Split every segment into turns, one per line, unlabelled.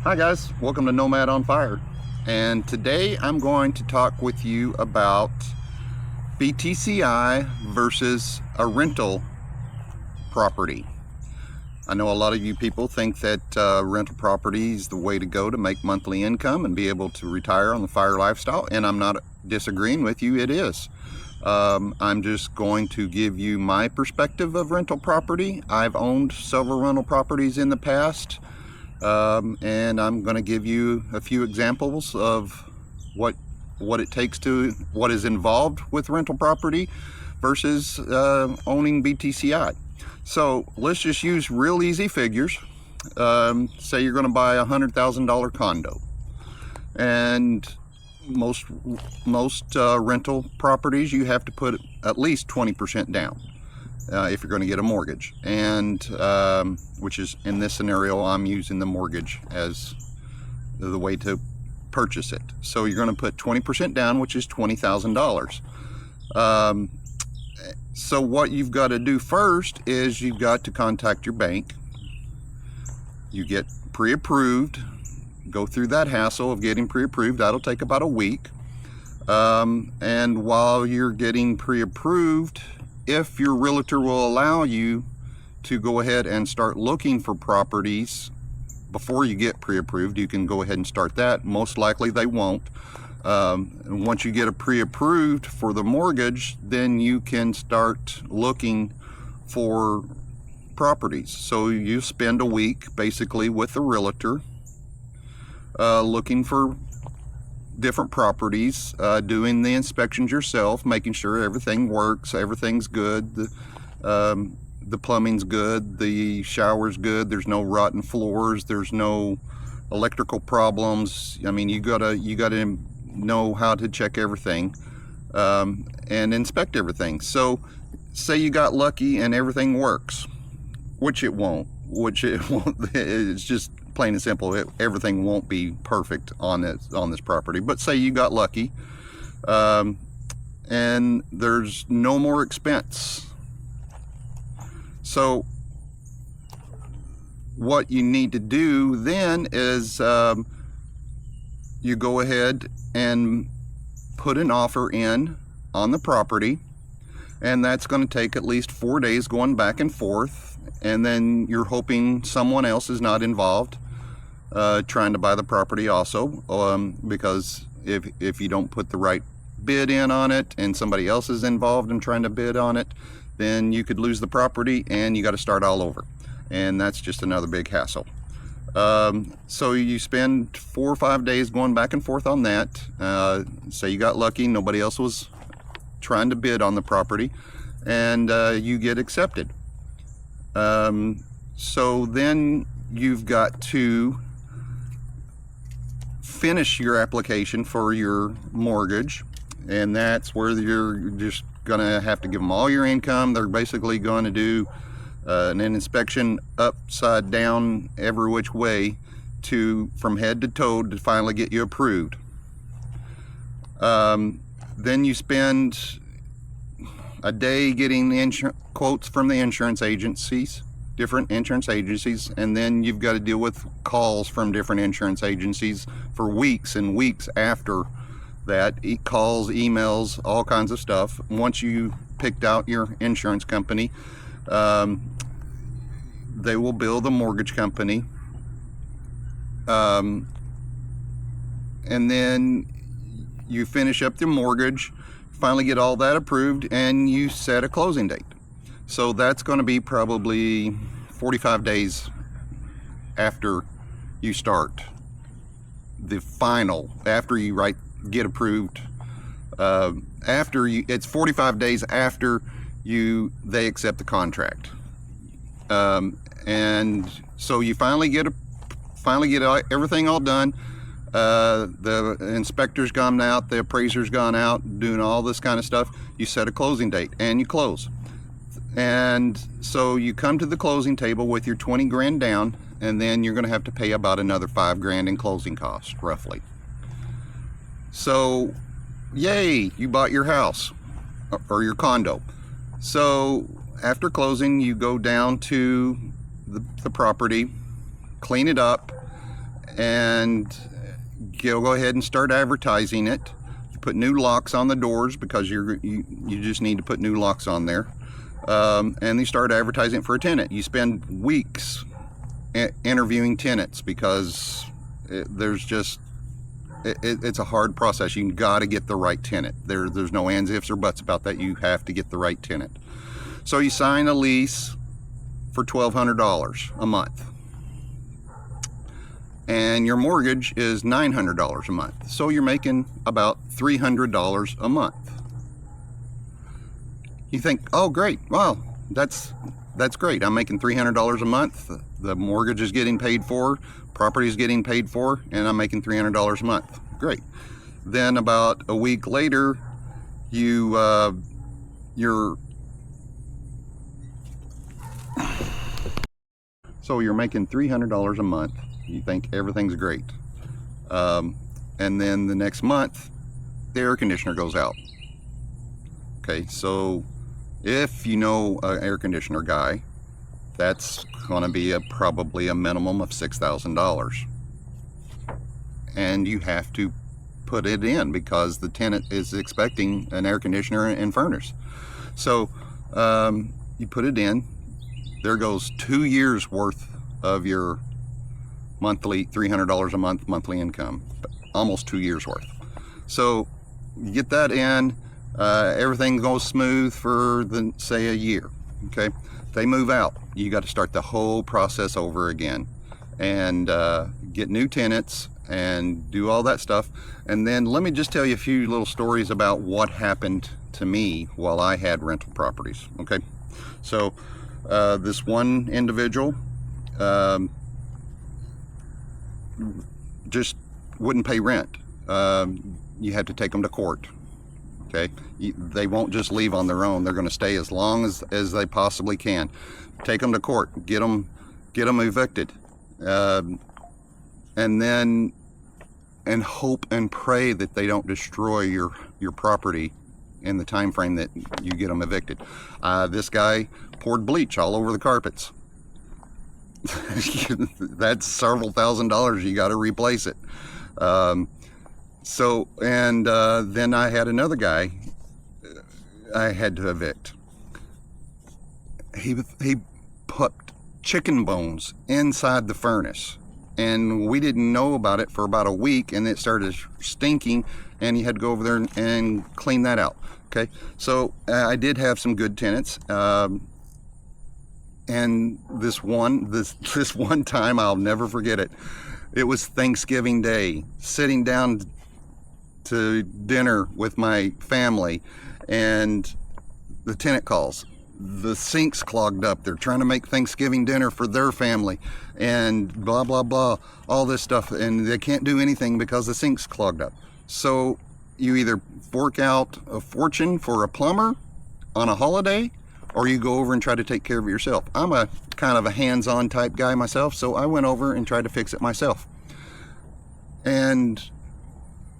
Hi guys, welcome to Nomad on Fire, and today I'm going to talk with you about BTCI versus a rental property. I know a lot of you people think that rental property is the way to go to make monthly income and be able to retire on the fire lifestyle, and I'm not disagreeing with you, it is. I'm just going to give you my perspective of rental property. I've owned several rental properties in the past. And I'm going to give you a few examples of what it takes to, what is involved with rental property versus owning BTCI. So let's just use real easy figures. Say you're going to buy a $100,000 condo, and most rental properties you have to put at least 20% down. If you're going to get a mortgage, and which is, in this scenario, I'm using the mortgage as the way to purchase it. So you're going to put 20% down, which is $20,000. So what you've got to do first is you've got to contact your bank. You get pre-approved, go through that hassle of getting pre-approved. That'll take about a week. And while you're getting pre-approved, if your realtor will allow you to go ahead and start looking for properties before you get pre-approved, you can go ahead and start that. Most likely they won't. And once you get a pre-approved for the mortgage, then you can start looking for properties. So you spend a week basically with the realtor looking for different properties, doing the inspections yourself, making sure everything works, everything's good, the plumbing's good, the shower's good, there's no rotten floors, there's no electrical problems. I mean, you gotta know how to check everything and inspect everything. So say you got lucky and everything works, which it won't. It's just plain and simple. Everything won't be perfect on this property, but say you got lucky, and there's no more expense. So what you need to do then is you go ahead and put an offer in on the property, and that's going to take at least 4 days going back and forth, and then you're hoping someone else is not involved trying to buy the property also, because if you don't put the right bid in on it and somebody else is involved in trying to bid on it, then you could lose the property and you got to start all over, and that's just another big hassle. So you spend 4 or 5 days going back and forth on that. Say you got lucky, nobody else was trying to bid on the property, and you get accepted. So then you've got to finish your application for your mortgage, and that's where you're just gonna have to give them all your income. They're basically going to do an inspection upside down every which way from head to toe to finally get you approved. Then you spend a day getting the quotes from the insurance agencies, different insurance agencies, and then you've got to deal with calls from different insurance agencies for weeks and weeks after that. Calls, emails, all kinds of stuff. Once you picked out your insurance company, they will bill the mortgage company, and then you finish up the mortgage, finally get all that approved, and you set a closing date. So that's going to be probably 45 days after you start the final, after you get approved. It's 45 days after they accept the contract, and so you finally get everything all done. The inspector's gone out, the appraiser's gone out, doing all this kind of stuff. You set a closing date and you close. And so you come to the closing table with your 20 grand down, and then you're going to have to pay about another 5 grand in closing costs, roughly. So, yay, you bought your house or your condo. So after closing, you go down to the property, clean it up, and go ahead and start advertising it. You put new locks on the doors because you just need to put new locks on there. And you start advertising it for a tenant. You spend weeks interviewing tenants because it's a hard process. You got to get the right tenant. There's no ands, ifs, or buts about that. You have to get the right tenant. So you sign a lease for $1,200 a month, and your mortgage is $900 a month. So you're making about $300 a month. You think, oh great, well that's great. I'm making $300 a month. The mortgage is getting paid for, property is getting paid for, and I'm making $300 a month. Great. Then about a week later, you're making $300 a month. You think everything's great. And then the next month, the air conditioner goes out. Okay, so if you know an air conditioner guy, that's going to be probably a minimum of $6,000. And you have to put it in because the tenant is expecting an air conditioner and furnace. So you put it in. There goes 2 years worth of your monthly $300 a month monthly income, almost 2 years worth. So you get that in. Everything goes smooth for say a year. Okay, they move out. You got to start the whole process over again, and get new tenants and do all that stuff. And then let me just tell you a few little stories about what happened to me while I had rental properties. Okay, so this one individual just wouldn't pay rent. You had to take them to court. Okay, they won't just leave on their own. They're going to stay as long as they possibly can. Take them to court, get them evicted, and hope and pray that they don't destroy your property in the time frame that you get them evicted. This guy poured bleach all over the carpets. That's several $1,000s. You got to replace it. Then I had another guy I had to evict. He put chicken bones inside the furnace, and we didn't know about it for about a week, and it started stinking, and he had to go over there and clean that out. Okay, so I did have some good tenants, and this one time I'll never forget it. It was Thanksgiving Day, sitting down to dinner with my family, and the tenant calls. The sink's clogged up. They're trying to make Thanksgiving dinner for their family, and blah blah blah, all this stuff, and they can't do anything because the sink's clogged up. So you either fork out a fortune for a plumber on a holiday, or you go over and try to take care of it yourself. I'm a kind of a hands-on type guy myself, so I went over and tried to fix it myself. And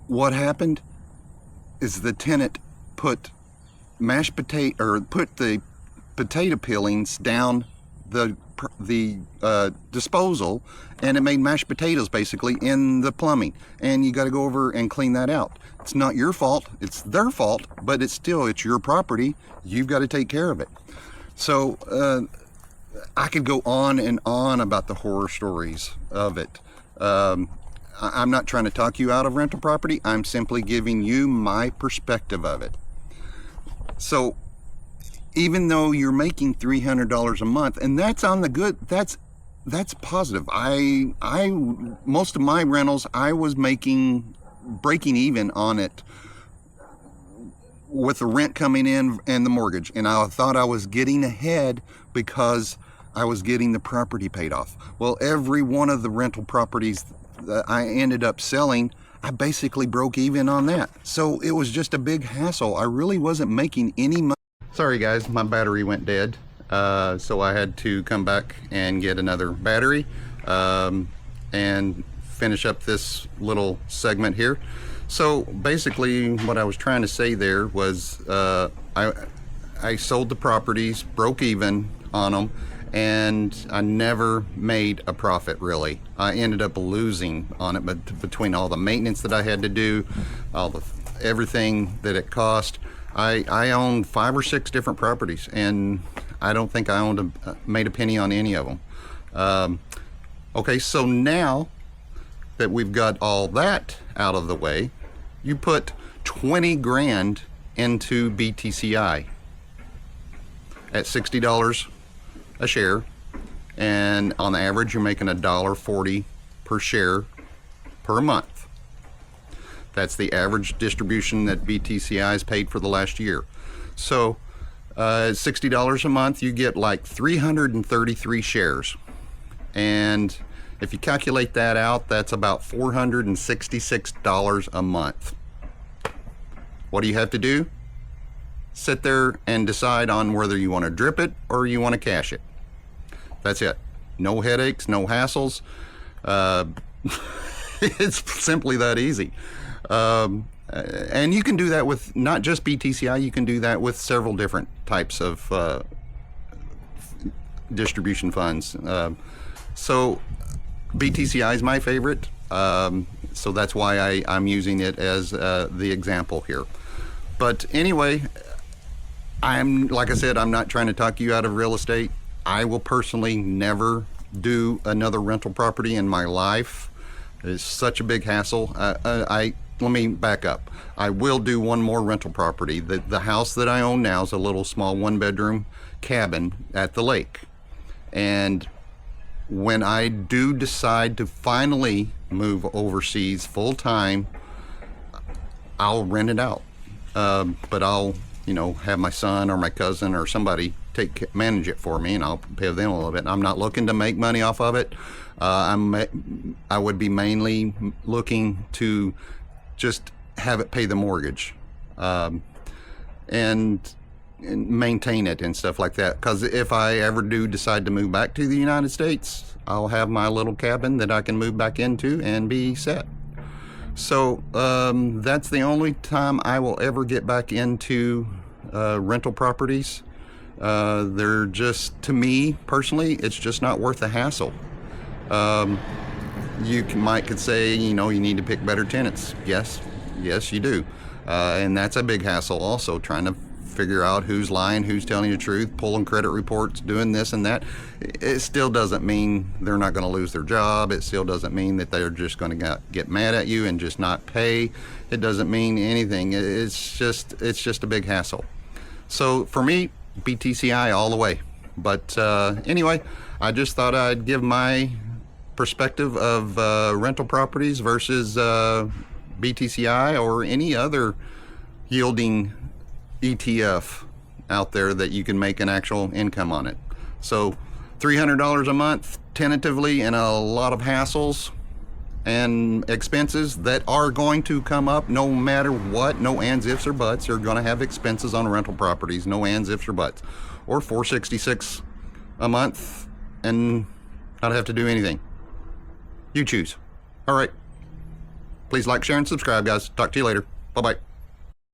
what happened is the tenant put the potato peelings down the disposal, and it made mashed potatoes basically in the plumbing, and you got to go over and clean that out. It's not your fault, it's their fault, but it's your property. You've got to take care of it. So I could go on and on about the horror stories of it. I'm not trying to talk you out of rental property. I'm simply giving you my perspective of it. So even though you're making $300 a month, and that's on the good, that's positive. Most of my rentals, I was breaking even on it with the rent coming in and the mortgage, and I thought I was getting ahead because I was getting the property paid off. Well, every one of the rental properties that I ended up selling, I basically broke even on that. So it was just a big hassle. I really wasn't making any money. Sorry guys, my battery went dead, so I had to come back and get another battery and finish up this little segment here. So basically what I was trying to say there was I sold the properties, broke even on them, and I never made a profit really. I ended up losing on it, but between all the maintenance that I had to do, everything that it cost, I owned 5 or 6 different properties, and I don't think I made a penny on any of them. Okay, so now that we've got all that out of the way, you put 20 grand into BTCI at $60 a share, and on the average you're making $1.40 per share per month. That's the average distribution that BTCI has paid for the last year. So $60 a month, you get like 333 shares, and if you calculate that out, that's about $466 a month. What do you have to do? Sit there and decide on whether you want to drip it or you want to cash it. That's it. No headaches, no hassles. It's simply that easy. And you can do that with not just BTCI, you can do that with several different types of distribution funds. So BTCI is my favorite, so that's why I'm using it as the example here. But anyway, like I said, I'm not trying to talk you out of real estate. I will personally never do another rental property in my life. It's such a big hassle. Let me back up. I will do one more rental property. The house that I own now is a little small 1-bedroom cabin at the lake, and when I do decide to finally move overseas full-time, I'll rent it out. But I'll, have my son or my cousin or somebody manage it for me, and I'll pay them a little bit. I'm not looking to make money off of it. I would be mainly looking to just have it pay the mortgage, and maintain it and stuff like that, because if I ever do decide to move back to the United States, I'll have my little cabin that I can move back into and be set. So that's the only time I will ever get back into rental properties. They're just, to me personally, it's just not worth the hassle. You could say, you need to pick better tenants. Yes you do, and that's a big hassle also, trying to figure out who's lying, who's telling the truth, pulling credit reports, doing this and that. It still doesn't mean they're not going to lose their job. It still doesn't mean that they're just going to get mad at you and just not pay. It doesn't mean anything. It's just a big hassle. So for me, BTCI all the way. But anyway, I just thought I'd give my perspective of rental properties versus BTCI or any other yielding ETF out there that you can make an actual income on it. So $300 a month tentatively, and a lot of hassles and expenses that are going to come up no matter what. No ands, ifs, or buts. You're going to have expenses on rental properties. No ands, ifs, or buts. Or $466 a month and not have to do anything. You choose. All right. Please like, share, and subscribe, guys. Talk to you later. Bye-bye.